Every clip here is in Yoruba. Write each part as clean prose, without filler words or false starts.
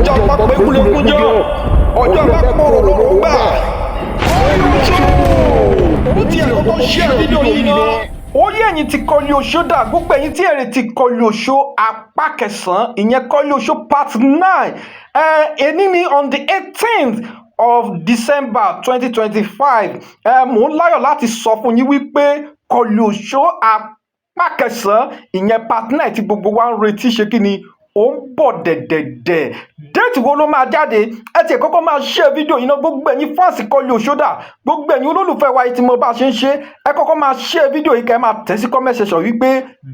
ọjọ́ pápẹ́ kúlẹ̀kújọ́ ọjọ́ pápẹ́ òróró gbà ó ti àkọ́kọ́ ṣe fídíò yìí náà. Ó yẹ ẹ̀yin ti Kọ́lí Oṣó dà, gbogbo ẹ̀yin tí èrè ti Kọ́lí Oṣó apá kẹsàn-án ìyẹn Kọ́lí Oṣó part 9 èní ni on the 18th of December 2025 mò ń láyọ̀ láti sọ fún yín wípé Kọ́lí Oṣó apá kẹsàn-án ìyẹn part 9 tí gbogbo wa ń retí ṣe kí ni ó ń bọ̀ dẹ̀dẹ̀dẹ̀. déètì wo ló máa jáde ẹ tiẹ̀ kọ́kọ́ máa ṣe fídíò yìí náà, gbogbo ẹ̀yin fáǹsì Kọ́lí Oṣó dà, gbogbo ẹ̀yin olólùfẹ́ wa yìí tí mo bá ṣe ń ṣe ẹ kọ́kọ́ máa ṣe fídíò yìí kẹ́ ẹ máa tẹ̀ sí comment section wípé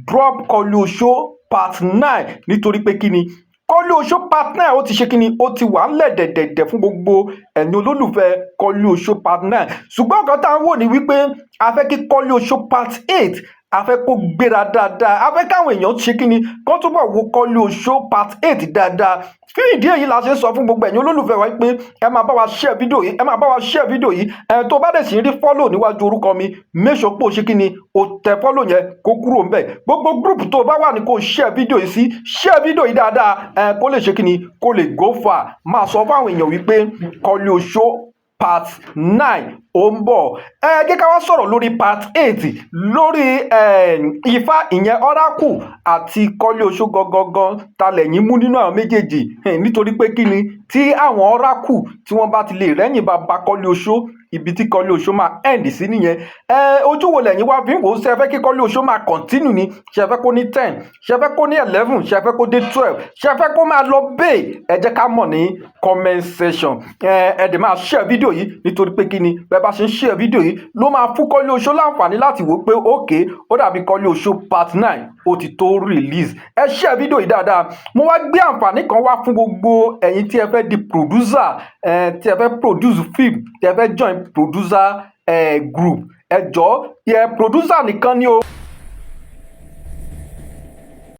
drop Kọ́lí Oṣó part 9 nítorí pé kí ni Kọ́lí Oṣó part 9 ó ti ṣe kí ni ó ti wà ńlẹ̀ dẹ̀dẹ̀dẹ̀ fún gbogbo ẹ̀yin olólùfẹ́ Kọ́lí Oṣó part 9 ṣùgbọ́n nǹkan tá à ń wò ní wípé a fẹ́ kí Kọ́lí Oṣó part 8 a fẹ́ kó gbéra dáadáa, a fẹ́ káwọn èèyàn ṣe kí ni kó túbọ̀ wo Kọ́lí Oṣó part 8 dáadáa. fún ìdí èyí la ṣe sọ fún gbogbo ẹ̀yin olólùfẹ́ wa pé ẹ máa bá wa share fídíò yìí, ẹ máa bá wa share fídíò yìí. tó bá dẹ̀ sì ń rí follow níwájú orúkọ mi make sure pé o ṣe kí ni o tẹ follow yẹn kó kúrò ńbẹ̀. gbogbo group tó bá wà ní kó share fídíò yìí sí, share fídíò yìí dáadáa kó lè ṣe kí ni kó lè go far. máa sọ fún àwọn èèyàn wípé Kọ́lí Oṣó part 9 ó ń bọ̀. Jẹ́ ká wá sọ̀rọ̀ lórí part 8 lórí Ifá ìyẹn Oracle àti Kọ́lí Oṣó gangan ta lẹ̀yin mú nínú àwọn méjèèjì nítorí pé kí ni tí àwọn Oracle tí wọ́n bá ti lè rẹ́yìn bàbá Kọ́lí Oṣó ibi tí Kọ́lí Oṣó máa end sí nìyẹn. ojú wo lẹ̀yin wá fi ń wò ó, ṣe fẹ́ kí Kọ́lí Oṣó máa continue ni, ṣe fẹ́ kó ní 10, ṣe fẹ́ kó ní 11, ṣe fẹ́ kó dé 12, ṣe fẹ́ kó máa lọ bẹ́ẹ̀ ẹ jẹ́ ká mọ̀ ní comment section. ẹ dẹ̀ máa share fídíò yìí nítorí pé kí ni bẹ́ẹ̀ bá ṣe ń share fídíò yìí ló máa fún Kọ́lí Oṣó láǹfààní láti wò pé okay ó dàbí Kọ́lí Oṣó part 9 ó ti tó release. ẹ share fídíò yìí dáadáa. mo wá gbé àǹfààní kan wá fún gbogbo ẹ̀yin tí ẹ fẹ́ di producer, tí ẹ fẹ́ produce film, tí ẹ fẹ́ join producer group. ẹ jọ̀ọ́ producer nìkan ni o.